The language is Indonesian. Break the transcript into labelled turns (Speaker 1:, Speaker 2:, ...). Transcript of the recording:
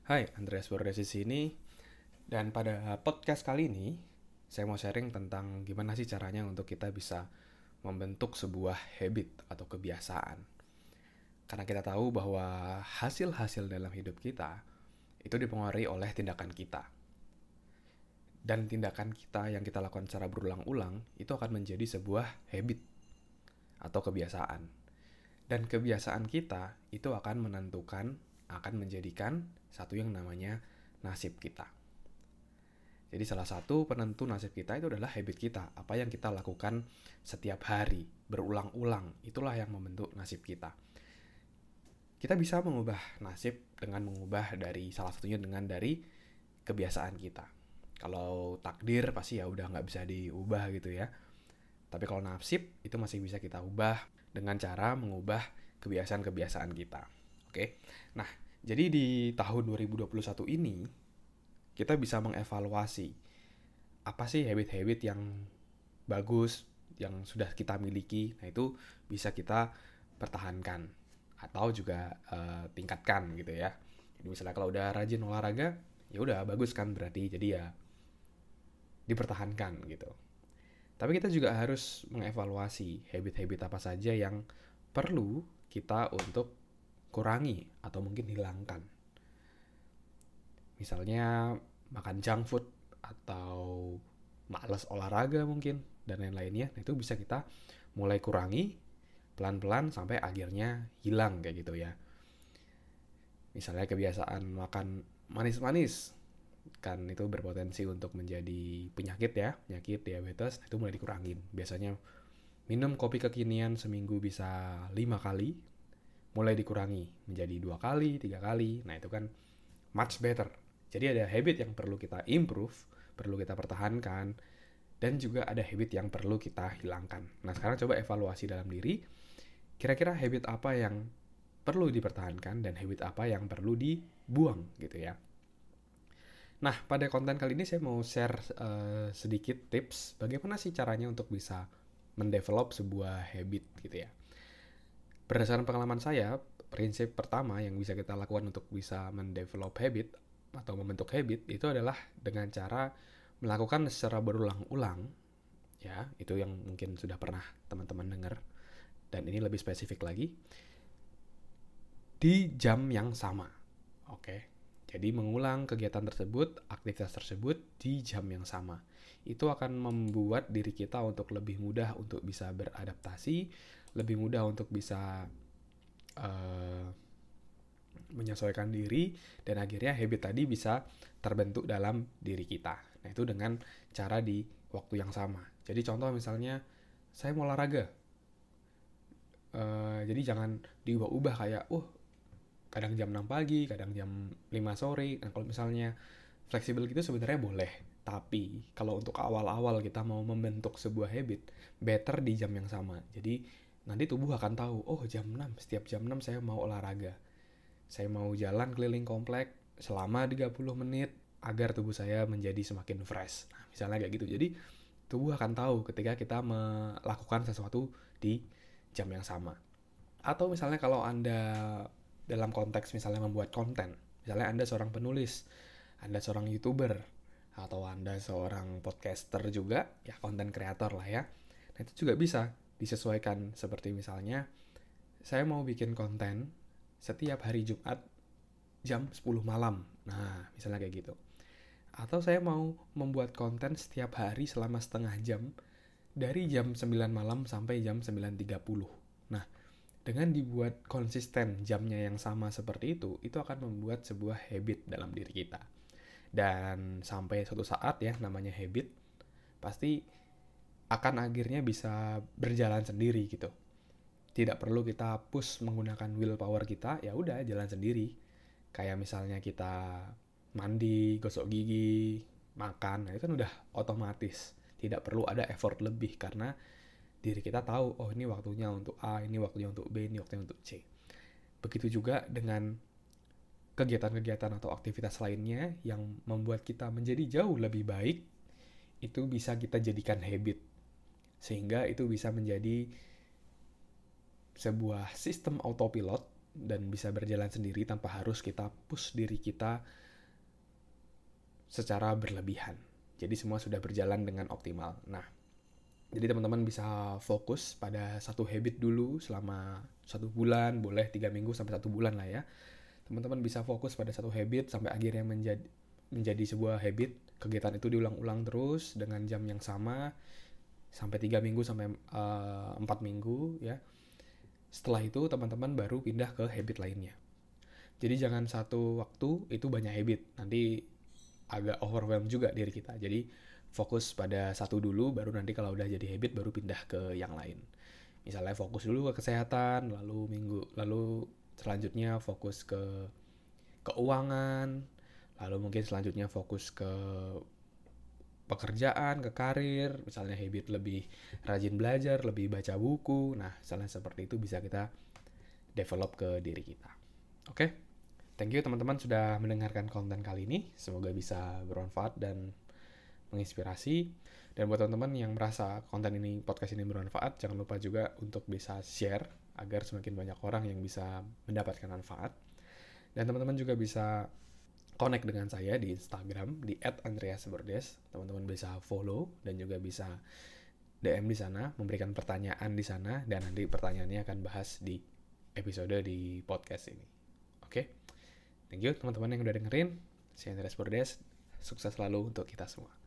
Speaker 1: Hai, Andreas Bordes di sini. Dan pada podcast kali ini, saya mau sharing tentang gimana sih caranya untuk kita bisa membentuk sebuah habit atau kebiasaan. Karena kita tahu bahwa hasil-hasil dalam hidup kita itu dipengaruhi oleh tindakan kita. Dan tindakan kita yang kita lakukan secara berulang-ulang itu akan menjadi sebuah habit atau kebiasaan. Dan kebiasaan kita itu akan menentukan, akan menjadikan satu yang namanya nasib kita. Jadi salah satu penentu nasib kita itu adalah habit kita. Apa yang kita lakukan setiap hari, berulang-ulang. Itulah yang membentuk nasib kita. Kita bisa mengubah nasib dengan mengubah dari salah satunya dengan dari kebiasaan kita. Kalau takdir pasti ya udah nggak bisa diubah gitu ya. Tapi kalau nasib itu masih bisa kita ubah dengan cara mengubah kebiasaan-kebiasaan kita. Oke. Nah, jadi di tahun 2021 ini kita bisa mengevaluasi apa sih habit-habit yang bagus yang sudah kita miliki. Nah, itu bisa kita pertahankan atau juga tingkatkan gitu ya. Jadi misalnya kalau udah rajin olahraga, ya udah bagus kan berarti. Jadi ya dipertahankan gitu. Tapi kita juga harus mengevaluasi habit-habit apa saja yang perlu kita untuk kurangi atau mungkin hilangkan. Misalnya makan junk food atau malas olahraga mungkin dan lain-lainnya. Nah, itu bisa kita mulai kurangi pelan-pelan sampai akhirnya hilang kayak gitu ya. Misalnya kebiasaan makan manis-manis kan itu berpotensi untuk menjadi penyakit ya, penyakit diabetes. Nah, itu mulai dikurangin. Biasanya minum kopi kekinian seminggu bisa 5 kali, mulai dikurangi menjadi 2 kali, 3 kali. Nah, itu kan much better. Jadi ada habit yang perlu kita improve, perlu kita pertahankan, dan juga ada habit yang perlu kita hilangkan. Nah, sekarang coba evaluasi dalam diri, kira-kira habit apa yang perlu dipertahankan dan habit apa yang perlu dibuang gitu ya. Nah, pada konten kali ini saya mau share sedikit tips bagaimana sih caranya untuk bisa mendevelop sebuah habit gitu ya. Berdasarkan pengalaman saya, prinsip pertama yang bisa kita lakukan untuk bisa mendevelop habit atau membentuk habit itu adalah dengan cara melakukan secara berulang-ulang, ya, itu yang mungkin sudah pernah teman-teman dengar, dan ini lebih spesifik lagi, di jam yang sama. Oke. Jadi mengulang kegiatan tersebut, aktivitas tersebut di jam yang sama. Itu akan membuat diri kita untuk lebih mudah untuk bisa beradaptasi, lebih mudah untuk bisa uh, menyesuaikan diri, dan akhirnya habit tadi bisa terbentuk dalam diri kita. Nah, itu dengan cara di waktu yang sama. Jadi contoh misalnya saya mau olahraga, jadi jangan diubah-ubah kayak kadang jam 6 pagi, kadang jam 5 sore. Nah, kalau misalnya fleksibel gitu sebenarnya boleh. Tapi kalau untuk awal-awal kita mau membentuk sebuah habit, better di jam yang sama. Jadi nanti tubuh akan tahu, oh jam 6, setiap jam 6 saya mau olahraga. Saya mau jalan keliling komplek selama 30 menit agar tubuh saya menjadi semakin fresh. Nah, misalnya kayak gitu. Jadi tubuh akan tahu ketika kita melakukan sesuatu di jam yang sama. Atau misalnya kalau Anda dalam konteks misalnya membuat konten, misalnya Anda seorang penulis, Anda seorang YouTuber, atau Anda seorang podcaster juga, ya konten kreator lah ya. Nah, itu juga bisa disesuaikan seperti misalnya saya mau bikin konten setiap hari Jumat jam 10 malam. Nah, misalnya kayak gitu. Atau saya mau membuat konten setiap hari selama setengah jam dari jam 9 malam sampai jam 9.30. Nah, dengan dibuat konsisten jamnya yang sama seperti itu akan membuat sebuah habit dalam diri kita. Dan sampai suatu saat ya, namanya habit, pasti akan akhirnya bisa berjalan sendiri gitu. Tidak perlu kita push menggunakan willpower kita, ya udah jalan sendiri. Kayak misalnya kita mandi, gosok gigi, makan, nah itu kan udah otomatis. Tidak perlu ada effort lebih karena diri kita tahu, oh ini waktunya untuk A, ini waktunya untuk B, ini waktunya untuk C. Begitu juga dengan kegiatan-kegiatan atau aktivitas lainnya yang membuat kita menjadi jauh lebih baik, itu bisa kita jadikan habit. Sehingga itu bisa menjadi sebuah sistem autopilot dan bisa berjalan sendiri tanpa harus kita push diri kita secara berlebihan. Jadi semua sudah berjalan dengan optimal. Nah, jadi teman-teman bisa fokus pada satu habit dulu selama 1 bulan, boleh 3 minggu sampai 1 bulan lah ya. Teman-teman bisa fokus pada satu habit sampai akhirnya menjadi sebuah habit. Kegiatan itu diulang-ulang terus dengan jam yang sama sampai 3 minggu sampai 4 minggu ya. Setelah itu teman-teman baru pindah ke habit lainnya. Jadi jangan satu waktu itu banyak habit. Nanti agak overwhelm juga diri kita. Jadi fokus pada satu dulu, baru nanti kalau udah jadi habit baru pindah ke yang lain. Misalnya fokus dulu ke kesehatan, lalu selanjutnya fokus ke keuangan, lalu mungkin selanjutnya fokus ke pekerjaan, ke karir, misalnya habit lebih rajin belajar, lebih baca buku. Nah, misalnya seperti itu bisa kita develop ke diri kita. Oke? Thank you teman-teman sudah mendengarkan konten kali ini. Semoga bisa bermanfaat dan menginspirasi. Dan buat teman-teman yang merasa podcast ini bermanfaat, jangan lupa juga untuk bisa share agar semakin banyak orang yang bisa mendapatkan manfaat. Dan teman-teman juga bisa connect dengan saya di Instagram di @andreasberdes. Teman-teman bisa follow dan juga bisa DM di sana, memberikan pertanyaan di sana, dan nanti pertanyaannya akan bahas di episode di podcast ini. Oke? Thank you teman-teman yang udah dengerin. Saya Andreas Bordes. Sukses selalu untuk kita semua.